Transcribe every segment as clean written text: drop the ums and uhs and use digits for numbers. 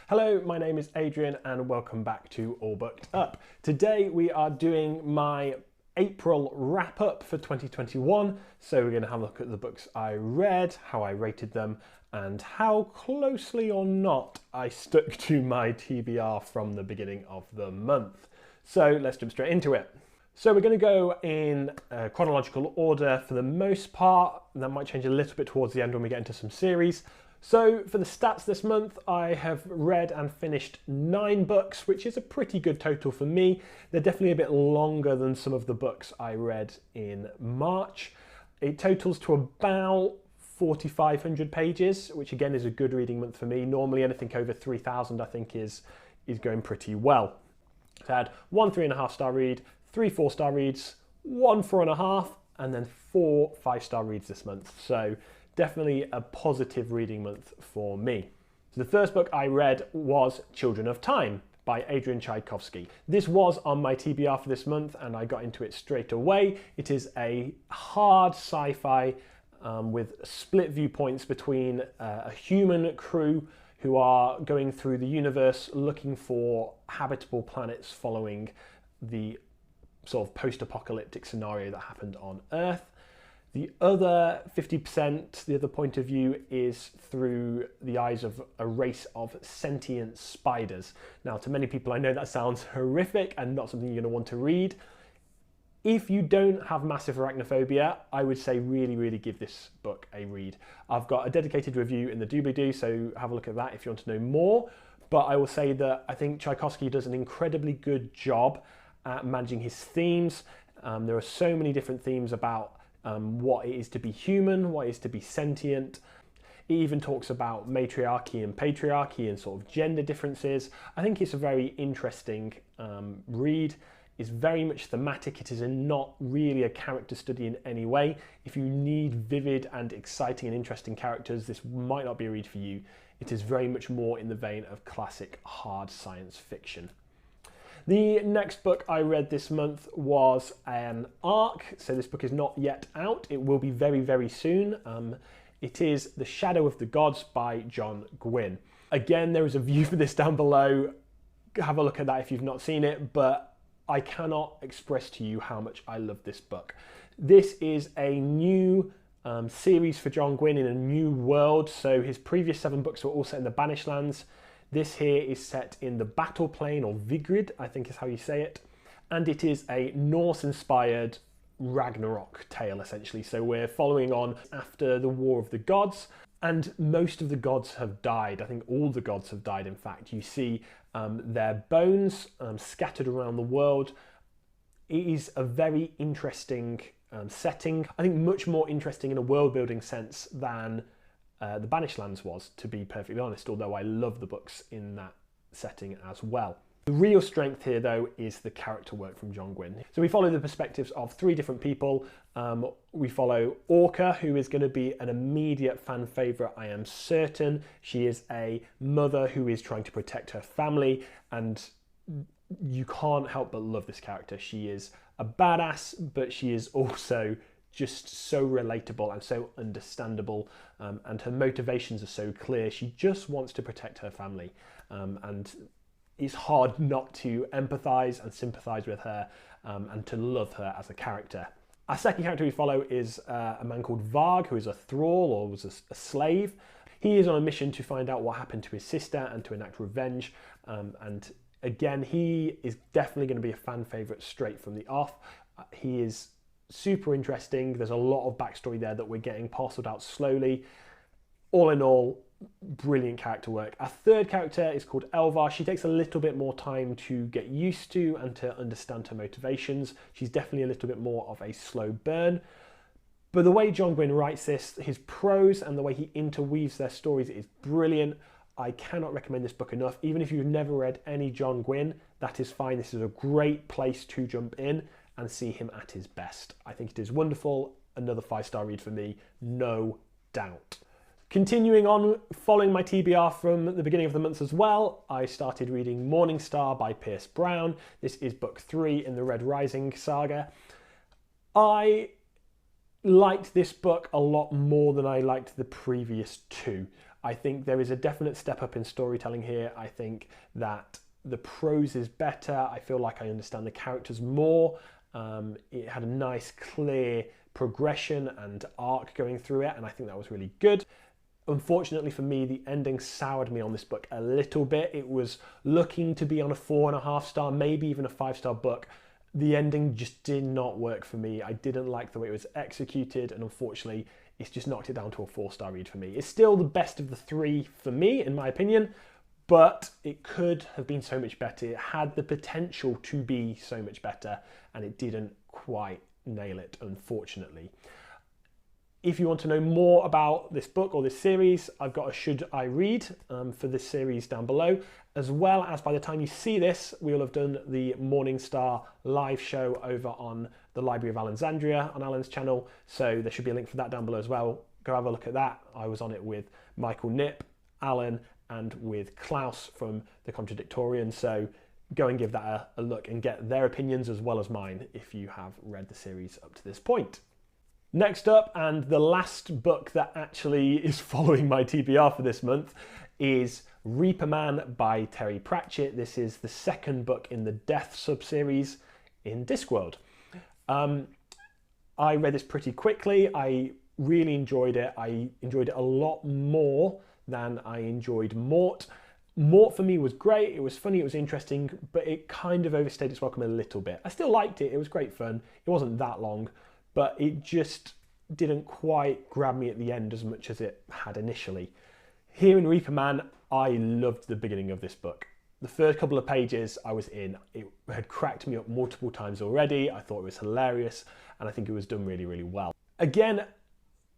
Hello, my name is Adrian and welcome back to All Booked Up. Today we are doing my April wrap up for 2021. So we're going to have a look at the books I read, how I rated them, and how closely or not I stuck to my TBR from the beginning of the month. So let's jump straight into it. So we're going to go in chronological order for the most part. That might change a little bit towards the end when we get into some series. So for the stats this month, I have read and finished 9 books, which is a pretty good total for me. They're definitely a bit longer than some of the books I read in March. It totals to about 4,500 pages, which again is a good reading month for me. Normally anything over 3,000 I think is going pretty well. So I had 1 3.5-star read, 3 4-star reads, 1 4.5, and then 4 5-star reads this month. So definitely a positive reading month for me. So the first book I read was Children of Time by Adrian Tchaikovsky. This was on my TBR for this month and I got into it straight away. It is a hard sci-fi with split viewpoints between a human crew who are going through the universe looking for habitable planets following the sort of post-apocalyptic scenario that happened on Earth. The other 50%, the other point of view, is through the eyes of a race of sentient spiders. Now, to many people, I know that sounds horrific and not something you're going to want to read. If you don't have massive arachnophobia, I would say really give this book a read. I've got a dedicated review in the doobly-doo, so have a look at that if you want to know more. But I will say that I think Tchaikovsky does an incredibly good job at managing his themes. There are so many different themes about what it is to be human, what it is to be sentient. It even talks about matriarchy and patriarchy and sort of gender differences. I think it's a very interesting read. It's very much thematic. It is not really a character study in any way. If you need vivid and exciting and interesting characters, this might not be a read for you. It is very much more in the vein of classic hard science fiction. The next book I read this month was an ARC, so this book is not yet out. It will be very soon. It is The Shadow of the Gods by John Gwynne. Again, there is a view for this down below. Have a look at that if you've not seen it, but I cannot express to you how much I love this book. This is a new series for John Gwynne in a new world, so his previous 7 books were all set in the Banished Lands. This here is set in the Battle Plane, or Vigrid, I think is how you say it. And it is a Norse-inspired Ragnarok tale, essentially. So we're following on after the War of the Gods, and most of the gods have died. I think all the gods have died, in fact. You see their bones scattered around the world. It is a very interesting setting. I think much more interesting in a world-building sense than the Banished Lands was, to be perfectly honest, although I love the books in that setting as well. The real strength here, though, is the character work from John Gwynne. So we follow the perspectives of 3 different people. We follow Orca, who is going to be an immediate fan favourite, I am certain. She is a mother who is trying to protect her family, and you can't help but love this character. She is a badass, but she is also just so relatable and so understandable, and her motivations are so clear. She just wants to protect her family, and it's hard not to empathise and sympathise with her and to love her as a character. Our second character we follow is a man called Varg, who is a thrall, or was a slave. He is on a mission to find out what happened to his sister and to enact revenge, and again, he is definitely going to be a fan favourite straight from the off. He is super interesting. There's a lot of backstory there that we're getting parceled out slowly. All in all, brilliant character work. Our third character is called Elvar. She takes a little bit more time to get used to and to understand her motivations. She's definitely a little bit more of a slow burn. But the way John Gwynne writes this, his prose and the way he interweaves their stories is brilliant. I cannot recommend this book enough. Even if you've never read any John Gwynne, that is fine. This is a great place to jump in and see him at his best. I think it is wonderful. Another 5-star read for me, no doubt. Continuing on, following my TBR from the beginning of the month as well, I started reading Morning Star by Pierce Brown. This is book 3 in the Red Rising saga. I liked this book a lot more than I liked the previous 2. I think there is a definite step up in storytelling here. I think that the prose is better. I feel like I understand the characters more. It had a nice, clear progression and arc going through it, and I think that was really good. Unfortunately for me, the ending soured me on this book a little bit. It was looking to be on a 4.5 star, maybe even a 5-star book. The ending just did not work for me. I didn't like the way it was executed, and unfortunately, it's just knocked it down to a 4-star read for me. It's still the best of the 3 for me, in my opinion, but it could have been so much better. It had the potential to be so much better, and it didn't quite nail it, unfortunately. If you want to know more about this book or this series, I've got a Should I Read for this series down below, as well as by the time you see this, we'll have done the Morningstar live show over on the Library of Alexandria on Alan's channel, so there should be a link for that down below as well. Go have a look at that. I was on it with Michael Knipp, Alan, and with Klaus from The Contradictorian, so go and give that a look and get their opinions as well as mine if you have read the series up to this point. Next up, and the last book that actually is following my TBR for this month, is Reaper Man by Terry Pratchett. This is the second book in the Death sub-series in Discworld. I read this pretty quickly. I really enjoyed it. I enjoyed it a lot more than I enjoyed Mort. Mort for me was great. It was funny, it was interesting, but it kind of overstayed its welcome a little bit. I still liked it. It was great fun. It wasn't that long, but it just didn't quite grab me at the end as much as it had initially. Here in Reaper Man, I loved the beginning of this book. The first couple of pages I was in, it had cracked me up multiple times already. I thought it was hilarious, and I think it was done really, really well. Again,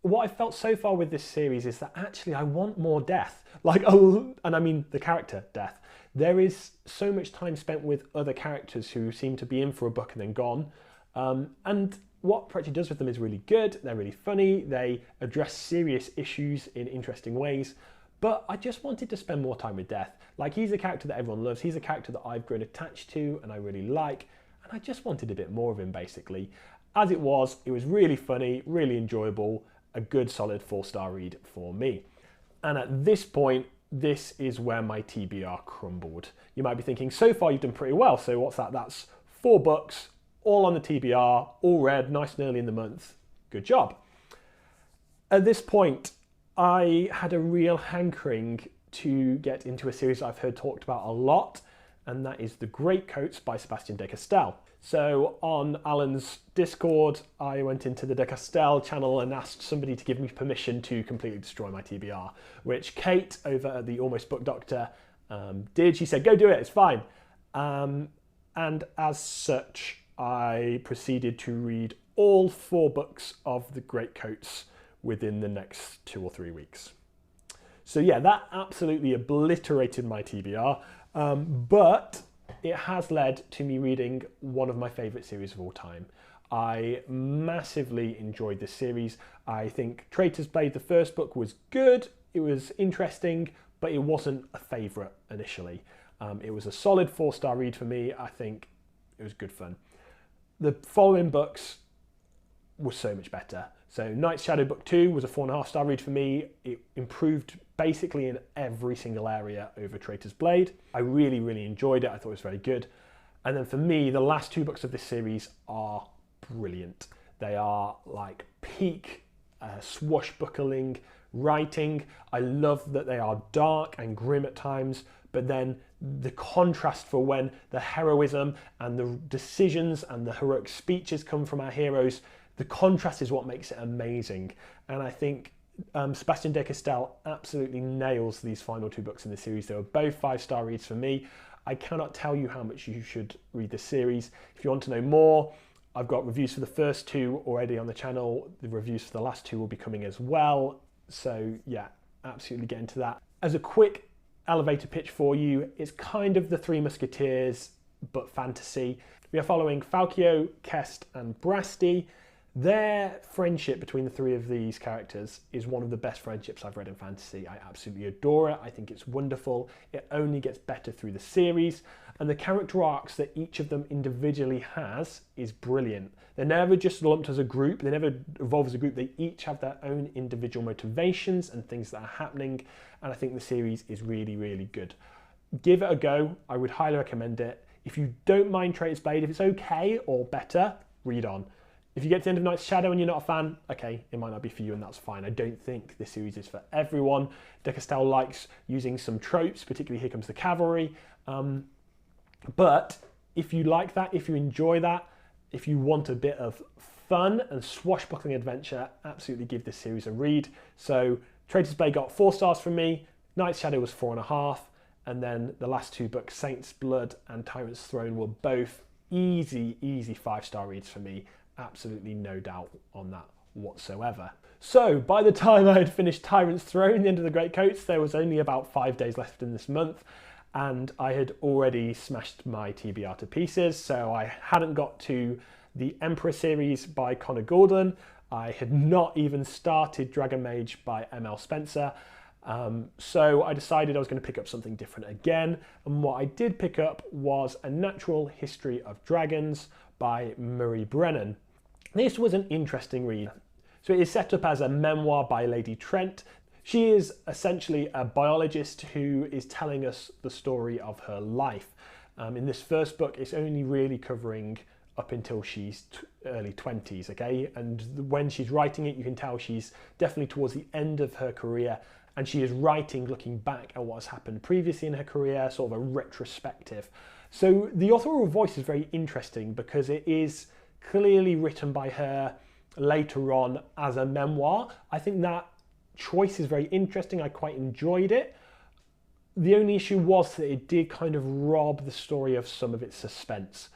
what I felt so far with this series is that actually I want more death. And I mean the character death. There is so much time spent with other characters who seem to be in for a book and then gone. And what Pratchett does with them is really good. They're really funny. They address serious issues in interesting ways. But I just wanted to spend more time with Death. Like, he's a character that everyone loves. He's a character that I've grown attached to and I really like. And I just wanted a bit more of him, basically. As it was really funny, really enjoyable, a good solid 4-star read for me. And at this point, this is where my TBR crumbled. You might be thinking, so far you've done pretty well. So what's that? That's 4 books, all on the TBR, all read, nice and early in the month. Good job. At this point, I had a real hankering to get into a series I've heard talked about a lot, and that is The Greatcoats by Sebastian de Castell. So on Alan's Discord, I went into the de Castell channel and asked somebody to give me permission to completely destroy my TBR, which Kate over at the Almost Book Doctor did. She said, go do it, it's fine. And as such, I proceeded to read all 4 books of The Greatcoats within the next 2 or 3 weeks. So yeah, that absolutely obliterated my TBR, but it has led to me reading one of my favourite series of all time. I massively enjoyed this series. I think Traitor's Blade, the first book, was good. It was interesting, but it wasn't a favourite initially. It was a solid 4-star read for me. I think it was good fun. The following books were so much better. So Night's Shadow Book 2 was a 4.5-star read for me. It improved basically in every single area over Traitor's Blade. I really, really enjoyed it. I thought it was very good. And then for me, the last 2 books of this series are brilliant. They are like peak swashbuckling writing. I love that they are dark and grim at times, but then the contrast for when the heroism and the decisions and the heroic speeches come from our heroes, the contrast is what makes it amazing. And I think Sebastian de Castell absolutely nails these final 2 books in the series. They were both 5-star reads for me. I cannot tell you how much you should read this series. If you want to know more, I've got reviews for the first 2 already on the channel. The reviews for the last 2 will be coming as well. So yeah, absolutely get into that. As a quick elevator pitch for you, it's kind of the Three Musketeers, but fantasy. We are following Falcio, Kest, and Brasti. Their friendship between the three of these characters is one of the best friendships I've read in fantasy. I absolutely adore it. I think it's wonderful. It only gets better through the series. And the character arcs that each of them individually has is brilliant. They're never just lumped as a group. They never evolve as a group. They each have their own individual motivations and things that are happening. And I think the series is really, really good. Give it a go. I would highly recommend it. If you don't mind Traitor's Blade, if it's okay or better, read on. If you get to the end of Night's Shadow and you're not a fan, okay, it might not be for you and that's fine. I don't think this series is for everyone. De Castell likes using some tropes, particularly Here Comes the Cavalry. But if you like that, if you enjoy that, if you want a bit of fun and swashbuckling adventure, absolutely give this series a read. So Traitor's Blade got 4 stars from me, Night's Shadow was 4.5, and then the last 2 books, Saint's Blood and Tyrant's Throne, were both easy 5-star reads for me. Absolutely no doubt on that whatsoever. So by the time I had finished Tyrant's Throne, the end of the Great Coats, there was only about 5 days left in this month, and I had already smashed my TBR to pieces. So I hadn't got to the Emperor series by Connor Gordon. I had not even started Dragon Mage by M.L. Spencer. So I decided I was going to pick up something different again. And what I did pick up was A Natural History of Dragons by Murray Brennan. This was an interesting read. So it is set up as a memoir by Lady Trent. She is essentially a biologist who is telling us the story of her life. In this first book, it's only really covering up until she's early 20s, okay? And when she's writing it, you can tell she's definitely towards the end of her career, and she is writing looking back at what has happened previously in her career, sort of a retrospective. So the authorial voice is very interesting because it is clearly written by her later on as a memoir. I think that choice is very interesting. I quite enjoyed it. The only issue was that it did kind of rob the story of some of its suspense.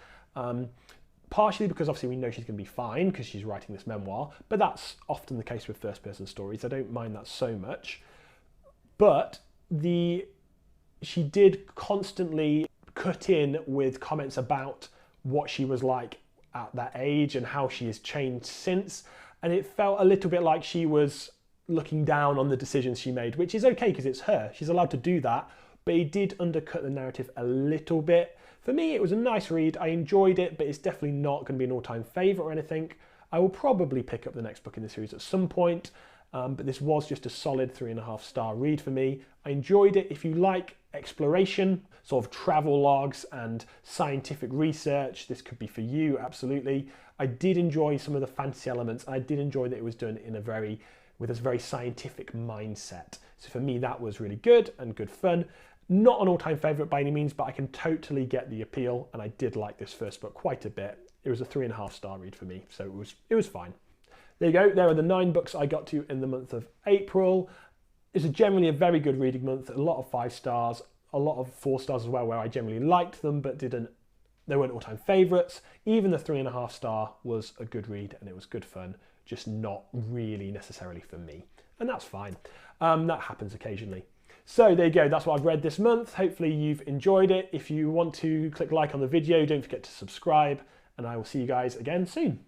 Partially because obviously we know she's going to be fine because she's writing this memoir, but that's often the case with first-person stories. I don't mind that so much. But she did constantly cut in with comments about what she was like at that age and how she has changed since. And it felt a little bit like she was looking down on the decisions she made, which is okay because it's her. She's allowed to do that, but it did undercut the narrative a little bit. For me, it was a nice read. I enjoyed it, but it's definitely not going to be an all-time favourite or anything. I will probably pick up the next book in the series at some point, but this was just a solid 3.5-star read for me. I enjoyed it. If you like exploration, sort of travel logs and scientific research, this could be for you, absolutely. I did enjoy some of the fantasy elements. I did enjoy that it was done in with a very scientific mindset. So for me, that was really good and good fun. Not an all-time favourite by any means, but I can totally get the appeal, and I did like this first book quite a bit. It was a 3.5-star read for me, so it was fine. There you go. There are the 9 books I got to in the month of April. It's generally a very good reading month. A lot of 5 stars, a lot of 4 stars as well, where I generally liked them, but they weren't all-time favourites. Even the 3.5-star was a good read, and it was good fun, just not really necessarily for me. And that's fine. That happens occasionally. So there you go, that's what I've read this month. Hopefully you've enjoyed it. If you want to click like on the video, don't forget to subscribe, and I will see you guys again soon.